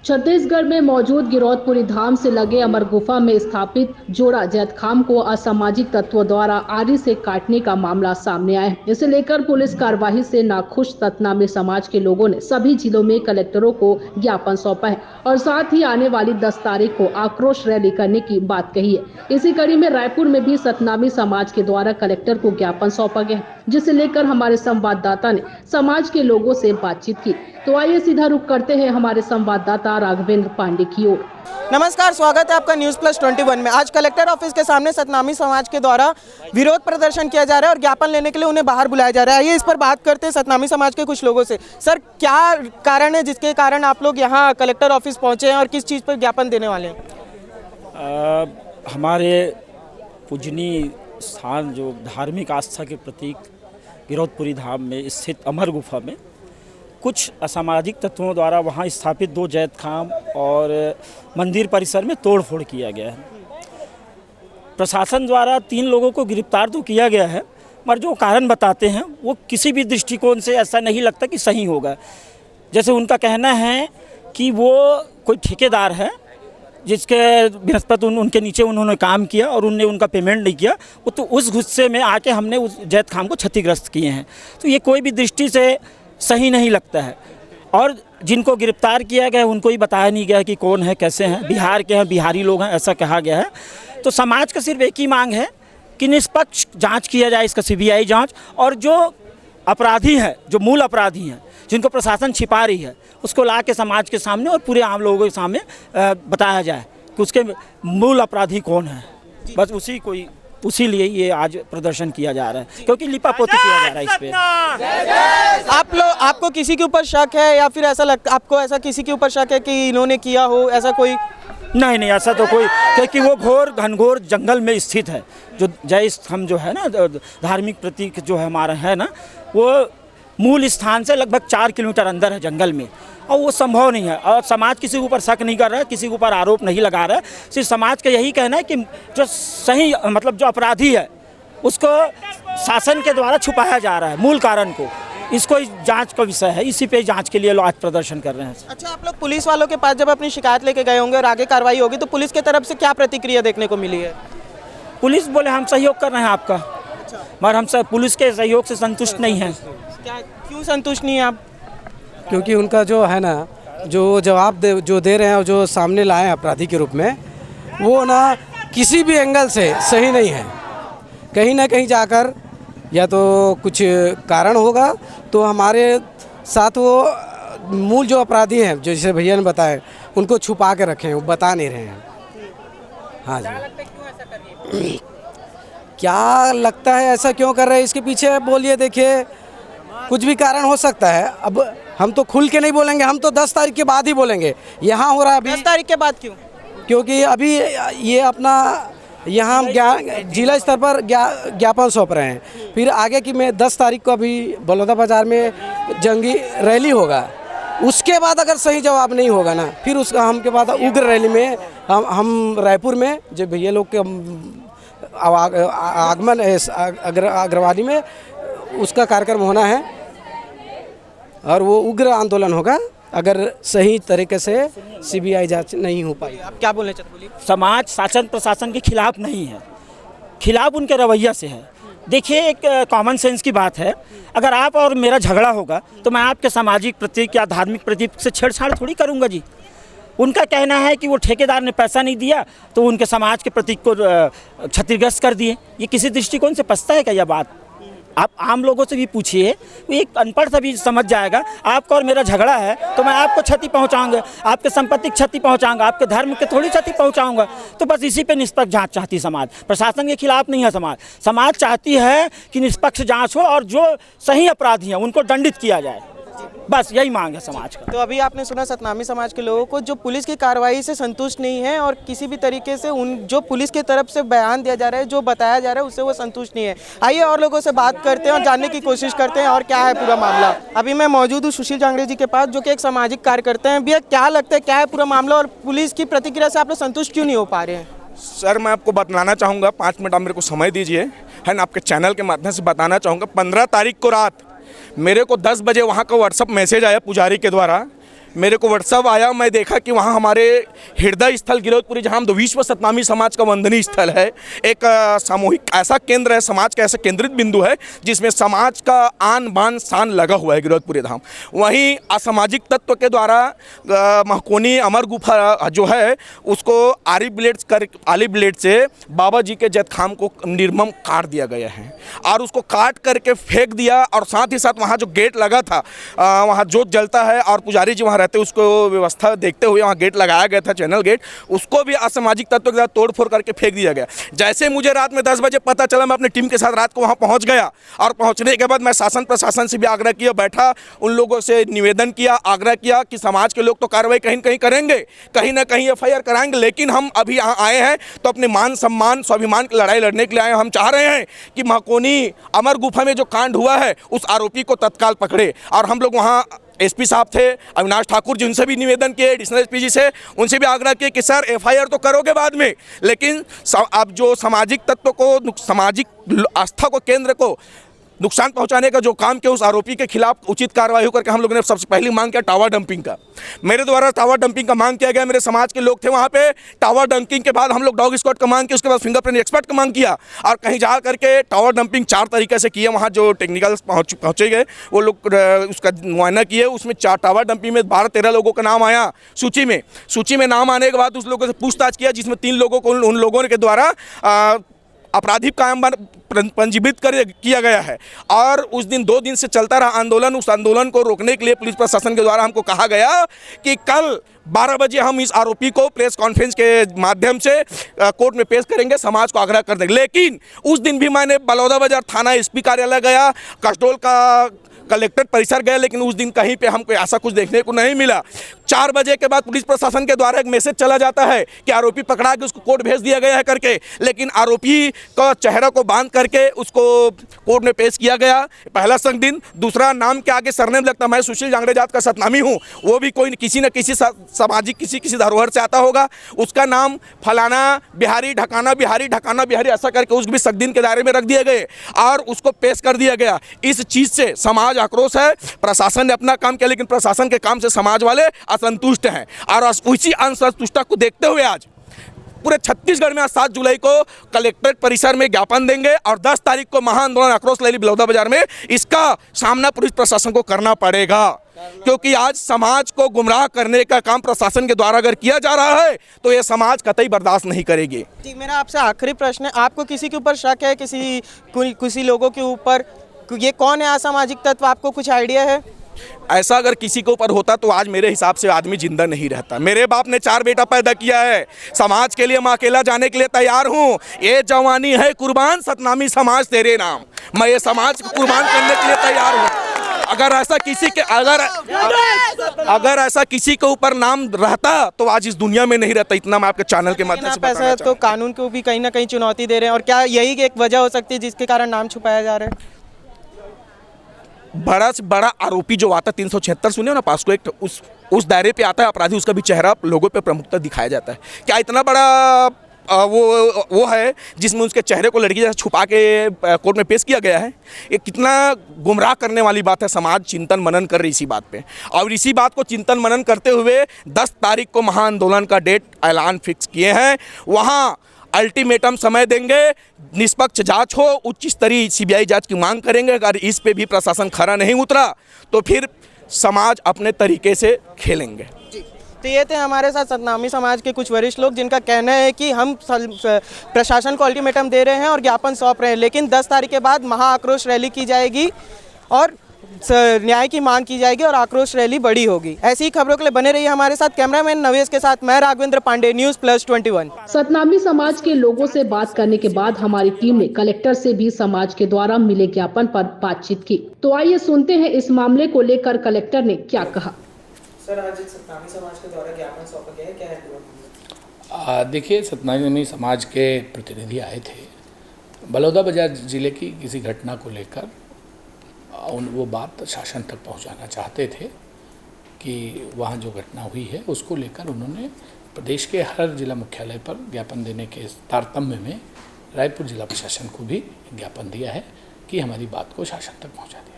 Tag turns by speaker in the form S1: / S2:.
S1: छत्तीसगढ़ में मौजूद गिरौदपुरी धाम से लगे अमर गुफा में स्थापित जोड़ा जैतखाम को असामाजिक तत्वों द्वारा आरी से काटने का मामला सामने आया है। इसे लेकर पुलिस कार्रवाई से नाखुश सतनामी समाज के लोगों ने सभी जिलों में कलेक्टरों को ज्ञापन सौंपा है और साथ ही आने वाली 10 तारीख को आक्रोश रैली करने की बात कही है। इसी कड़ी में रायपुर में भी सतनामी समाज के द्वारा कलेक्टर को ज्ञापन सौंपा गया, जिसे लेकर हमारे संवाददाता ने समाज के लोगों से बातचीत की। तो आइए सीधा रुख करते हैं हमारे संवाददाता राघवेंद्र पांडे की ओर।
S2: नमस्कार, स्वागत है आपका न्यूज़ प्लस 21 में। आज कलेक्टर ऑफिस के सामने सतनामी समाज के द्वारा विरोध प्रदर्शन किया जा रहा है और ज्ञापन लेने के लिए उन्हें बाहर बुलाया जा रहा है। आइए इस पर बात करते हैं सतनामी समाज के कुछ लोगों से। सर, क्या कारण है जिसके कारण आप लोग यहाँ कलेक्टर ऑफिस पहुँचे हैं और किस चीज़ पर ज्ञापन देने वाले हैं?
S3: हमारे पूजनीय स्थान जो धार्मिक आस्था के प्रतीक गिरौदपुरी धाम में स्थित अमर गुफा में कुछ असामाजिक तत्वों द्वारा वहां स्थापित 2 जैतखाम और मंदिर परिसर में तोड़फोड़ किया गया है। प्रशासन द्वारा 3 लोगों को गिरफ्तार तो किया गया है, मगर जो कारण बताते हैं वो किसी भी दृष्टिकोण से ऐसा नहीं लगता कि सही होगा। जैसे उनका कहना है कि वो कोई ठेकेदार है जिसके बृहस्पति उनके नीचे उन्होंने काम किया और उनने उनका पेमेंट नहीं किया, वो तो उस गुस्से में आके हमने उस जैतखाम को क्षतिग्रस्त किए हैं। तो ये कोई भी दृष्टि से सही नहीं लगता है। और जिनको गिरफ्तार किया गया उनको ही बताया नहीं गया कि कौन है, कैसे हैं, बिहार के हैं, बिहारी लोग हैं, ऐसा कहा गया है। तो समाज का सिर्फ एक ही मांग है कि निष्पक्ष जांच किया जाए, इसका सीबीआई जांच, और जो अपराधी है, जो मूल अपराधी हैं, जिनको प्रशासन छिपा रही है, उसको ला के समाज के सामने और पूरे आम लोगों के सामने बताया जाए कि उसके मूल अपराधी कौन है। बस उसी लिए ये आज प्रदर्शन किया जा रहा है, क्योंकि लिपापोती किया जा रहा है इस पे।
S2: आपको किसी के ऊपर शक है या फिर ऐसा लगता आपको ऐसा किसी के ऊपर शक है कि इन्होंने किया हो, ऐसा कोई?
S3: नहीं, ऐसा तो कोई, क्योंकि वो घनघोर जंगल में स्थित है। जो जय हम जो है ना, धार्मिक प्रतीक जो है हमारा है ना, वो मूल स्थान से लगभग 4 किलोमीटर अंदर है जंगल में, और वो संभव नहीं है। और समाज किसी के ऊपर शक नहीं कर रहा है, किसी के ऊपर आरोप नहीं लगा रहा है। सिर्फ समाज का यही कहना है कि जो सही मतलब जो अपराधी है उसको शासन के द्वारा छुपाया जा रहा है, मूल कारण को। इसको जांच का विषय है, इसी पे जांच के लिए लोग आज प्रदर्शन कर रहे हैं।
S2: अच्छा, आप लोग पुलिस वालों के पास जब अपनी शिकायत लेके गए होंगे और आगे कार्रवाई होगी, तो पुलिस की तरफ से क्या प्रतिक्रिया देखने को मिली है?
S3: पुलिस बोले हम सहयोग कर रहे हैं आपका, मगर हम पुलिस के सहयोग से संतुष्ट नहीं हैं।
S2: क्यों संतुष्ट नहीं है आप?
S4: क्योंकि उनका जो है ना, जो जवाब दे रहे हैं और जो सामने लाए हैं अपराधी के रूप में, वो ना किसी भी एंगल से सही नहीं है। कहीं ना कहीं जाकर या तो कुछ कारण होगा, तो हमारे साथ वो मूल जो अपराधी हैं, जो जैसे भैया ने बताया, उनको छुपा के रखे हैं, वो बता नहीं रहे हैं। हाँ जी, क्या लगता है ऐसा क्यों कर रहे हैं? इसके पीछे बोलिए, देखिए कुछ भी कारण हो सकता है। अब हम तो खुल के नहीं बोलेंगे, हम तो 10 तारीख के बाद ही बोलेंगे। यहाँ हो रहा है अभी
S2: 10 तारीख के बाद क्यों?
S4: क्योंकि अभी ये अपना यहाँ जिला स्तर पर ज्ञापन सौंप रहे हैं। फिर आगे की मैं 10 तारीख को अभी बलौदा बाजार में जंगी रैली होगा। उसके बाद अगर सही जवाब नहीं होगा ना, फिर उसका हम के बाद उग्र रैली में हम रायपुर में जो भैया लोग के आगमन अग्रवादी में उसका कार्यक्रम होना है, और वो उग्र आंदोलन होगा अगर सही तरीके से सीबीआई जांच नहीं हो पाई।
S2: आप क्या बोलना चाहते? बोलिए।
S3: समाज शासन प्रशासन के खिलाफ नहीं है, खिलाफ उनके रवैया से है। देखिए, एक कॉमन सेंस की बात है, अगर आप और मेरा झगड़ा होगा तो मैं आपके सामाजिक प्रतीक या धार्मिक प्रतीक से छेड़छाड़ थोड़ी करूंगा जी। उनका कहना है कि वो ठेकेदार ने पैसा नहीं दिया तो उनके समाज के प्रतीक को क्षतिग्रस्त कर दिए। ये किसी दृष्टिकोण से पछता है क्या यह बात? आप आम लोगों से भी पूछिए, एक अनपढ़ सा भी समझ जाएगा। आपका और मेरा झगड़ा है तो मैं आपको क्षति पहुंचाऊंगा, आपके संपत्ति क्षति पहुंचाऊंगा, आपके धर्म के थोड़ी क्षति पहुंचाऊंगा। तो बस इसी पे निष्पक्ष जांच चाहती समाज, प्रशासन के खिलाफ नहीं है समाज चाहती है कि निष्पक्ष जांच हो और जो सही अपराधी हैं उनको दंडित किया जाए। बस यही मांग है समाज का।
S2: तो अभी आपने सुना सतनामी समाज के लोगों को, जो पुलिस की कार्रवाई से संतुष्ट नहीं है और किसी भी तरीके से जो पुलिस की तरफ से बयान दिया जा रहा है, जो बताया जा रहा है, उससे वो संतुष्ट नहीं है। आइए और लोगों से बात करते हैं और जानने की कोशिश करते हैं और क्या है पूरा मामला। अभी मैं मौजूद हूँ सुशील जांगड़े जी के पास, जो कि एक सामाजिक कार्यकर्ता हैं। भैया, क्या लगता है क्या है पूरा मामला और पुलिस की प्रतिक्रिया से आप लोग संतुष्ट क्यों नहीं हो पा रहे हैं?
S5: सर, मैं आपको बताना चाहूँगा, 5 मिनट आप मेरे को समय दीजिए, है ना। आपके चैनल के माध्यम से बताना चाहूँगा, 15 तारीख को रात मेरे को 10 बजे वहाँ का व्हाट्सअप मैसेज आया पुजारी के द्वारा। मेरे को व्हाट्सअप आया, मैं देखा कि वहाँ हमारे हृदय स्थल गिरौदपुरी, जहाँ विश्व सतनामी समाज का वंदनीय स्थल है, एक सामूहिक ऐसा केंद्र है, समाज का ऐसा केंद्रित बिंदु है जिसमें समाज का आन बान शान लगा हुआ है गिरौदपुरी धाम। वहीं असामाजिक तत्व के द्वारा महकोनी अमर गुफा जो है उसको आली ब्लेड से बाबा जी के जैतखाम को निर्मम काट दिया गया है और उसको काट करके फेंक दिया। और साथ ही साथ वहाँ जो गेट लगा था, वहाँ जोत जलता है और पुजारी जी वहाँ रहते, उसको व्यवस्था देखते हुए वहाँ गेट लगाया गया था, चैनल गेट, उसको भी असामाजिक तत्व के साथ तोड़फोड़ करके फेंक दिया गया। जैसे मुझे रात में 10 बजे पता चला, मैं अपनी टीम के साथ रात को वहाँ पहुँच गया और पहुँचने के बाद मैं शासन प्रशासन से भी आग्रह किया, बैठा, उन लोगों से निवेदन किया, आग्रह किया कि समाज के लोग तो कार्रवाई कहीं न कहीं करेंगे, कहीं ना कहीं FIR कराएंगे, लेकिन हम अभी यहाँ आए हैं तो अपने मान सम्मान स्वाभिमान की लड़ाई लड़ने के लिए आए। हम चाह रहे हैं कि महकोनी अमर गुफा में जो कांड हुआ है उस आरोपी को तत्काल पकड़े। और हम लोग वहाँ SP साहब थे अविनाश ठाकुर जी, उनसे भी निवेदन किए, एडिशनल SP जी से उनसे भी आग्रह किए कि सर FIR तो करोगे बाद में, लेकिन अब जो सामाजिक तत्व को, सामाजिक आस्था को, केंद्र को नुकसान पहुंचाने का जो काम किया उस आरोपी के खिलाफ उचित कार्रवाई हो करके हम लोगों ने सबसे पहली मांग किया टावर डंपिंग का। मेरे द्वारा टावर डंपिंग का मांग किया गया, मेरे समाज के लोग थे वहाँ पे। टावर डंपिंग के बाद हम लोग डॉग स्क्वाड का मांग किया, उसके बाद फिंगरप्रिंट एक्सपर्ट का मांग किया और कहीं जा करके टावर डंपिंग 4 तरीके से किए। वहाँ जो टेक्निकल पहुँचे गए वो लोग उसका मुआयना किए, उसमें 4 टावर डंपिंग में 12-13 लोगों का नाम आया सूची में नाम आने के बाद उस लोगों से पूछताछ किया, जिसमें 3 लोगों को उन लोगों के द्वारा आपराधिक कायम पंजीकृत किया गया है। और उस दिन 2 दिन से चलता रहा आंदोलन। उस आंदोलन को रोकने के लिए पुलिस प्रशासन के द्वारा हमको कहा गया कि कल 12 बजे हम इस आरोपी को प्रेस कॉन्फ्रेंस के माध्यम से कोर्ट में पेश करेंगे, समाज को आग्रह कर देंगे। लेकिन उस दिन भी मैंने बलौदाबाजार थाना SP कार्यालय गया, कसडोल का कलेक्ट्रेट परिसर गए, लेकिन उस दिन कहीं पे हमको ऐसा कुछ देखने को नहीं मिला। 4 बजे के बाद पुलिस प्रशासन के द्वारा एक मैसेज चला जाता है कि आरोपी पकड़ा के उसको कोर्ट भेज दिया गया है करके, लेकिन आरोपी का चेहरा को बांध करके उसको कोर्ट में पेश किया गया। पहला संग दिन, दूसरा नाम के आगे सरनेम लगता, मैं सुशील जांगड़े जात का सतनामी हूँ, वो भी कोई किसी न किसी सामाजिक किसी धरोहर से आता होगा, उसका नाम फलाना बिहारी ढकाना बिहारी ऐसा करके उसको भी संग दिन के दायरे में रख दिए गए और उसको पेश कर दिया गया। इस चीज़ से समाज आक्रोश है। प्रशासन ने अपना काम किया, लेकिन प्रशासन के काम से समाज वाले असंतुष्ट हैं और उसी असंतुष्टता को देखते हुए आज पूरे छत्तीसगढ़ में 7 जुलाई को कलेक्ट्रेट परिसर में ज्ञापन देंगे और 10 तारीख को महाआंदोलन आक्रोश रैली बलौदाबाजार में, इसका सामना पुलिस प्रशासन को करना पड़ेगा, क्योंकि आज समाज को गुमराह करने का काम प्रशासन के द्वारा अगर किया जा रहा है तो ये समाज कतई बर्दाश्त नहीं करेगी।
S2: जी, मेरा आपसे आखिरी प्रश्न है, आपको किसी के ऊपर शक है, किसी लोगों के ऊपर, ये कौन है असामाजिक तत्व, आपको कुछ आइडिया है?
S5: ऐसा अगर किसी के ऊपर होता तो आज मेरे हिसाब से आदमी जिंदा नहीं रहता। मेरे बाप ने 4 बेटा पैदा किया है, समाज के लिए मैं अकेला जाने के लिए तैयार हूँ। ये जवानी है कुर्बान, सतनामी समाज तेरे नाम, मैं ये समाज को कुर्बान करने के लिए तैयार हूँ। अगर ऐसा किसी के ऊपर नाम रहता तो आज इस दुनिया में नहीं रहता। इतना मैं आपके चैनल के माध्यम से बताना
S2: तो कानून को भी कहीं ना कहीं चुनौती दे रहे हैं, और क्या यही एक वजह हो सकती है जिसके कारण नाम छुपाया जा रहा है?
S5: बड़ा से बड़ा आरोपी जो आता है 376 सुने हो ना, पास्को एक्ट, उस दायरे पे आता है अपराधी, उसका भी चेहरा लोगों पे प्रमुखता दिखाया जाता है। क्या इतना बड़ा वो है जिसमें उसके चेहरे को लड़की जैसा छुपा के कोर्ट में पेश किया गया है? ये कितना गुमराह करने वाली बात है। समाज चिंतन मनन कर रही इसी बात पे, और इसी बात को चिंतन मनन करते हुए 10 तारीख को महाआंदोलन का डेट ऐलान फिक्स किए हैं। वहाँ अल्टीमेटम समय देंगे, निष्पक्ष जांच हो, उच्च स्तरीय CBI जांच की मांग करेंगे। अगर इस पे भी प्रशासन खरा नहीं उतरा तो फिर समाज अपने तरीके से खेलेंगे।
S2: तो ये थे हमारे साथ सतनामी समाज के कुछ वरिष्ठ लोग, जिनका कहना है कि हम प्रशासन को अल्टीमेटम दे रहे हैं और ज्ञापन सौंप रहे हैं, लेकिन 10 तारीख के बाद महाआक्रोश रैली की जाएगी और न्याय की मांग की जाएगी और आक्रोश रैली बड़ी होगी। ऐसी ही खबरों के लिए बने रहिए हमारे साथ। कैमरामैन नवेश के साथ मैं राघवेंद्र पांडे, News+21।
S1: सतनामी समाज के लोगों से बात करने के बाद हमारी टीम ने कलेक्टर से भी समाज के द्वारा मिले ज्ञापन पर बातचीत की। तो आइए सुनते हैं इस मामले को लेकर कलेक्टर ने क्या कहा।
S2: सर, आज सतनामी समाज के द्वारा ज्ञापन सौंपा गया है, क्या है?
S6: देखिए, सतनामी समाज के प्रतिनिधि आए थे, बलौदाबाजार जिले की किसी घटना को लेकर वो बात शासन तक पहुंचाना चाहते थे कि वहाँ जो घटना हुई है उसको लेकर उन्होंने प्रदेश के हर जिला मुख्यालय पर ज्ञापन देने के तारतम्य में रायपुर जिला प्रशासन को भी ज्ञापन दिया है कि हमारी बात को शासन तक पहुँचा दिया।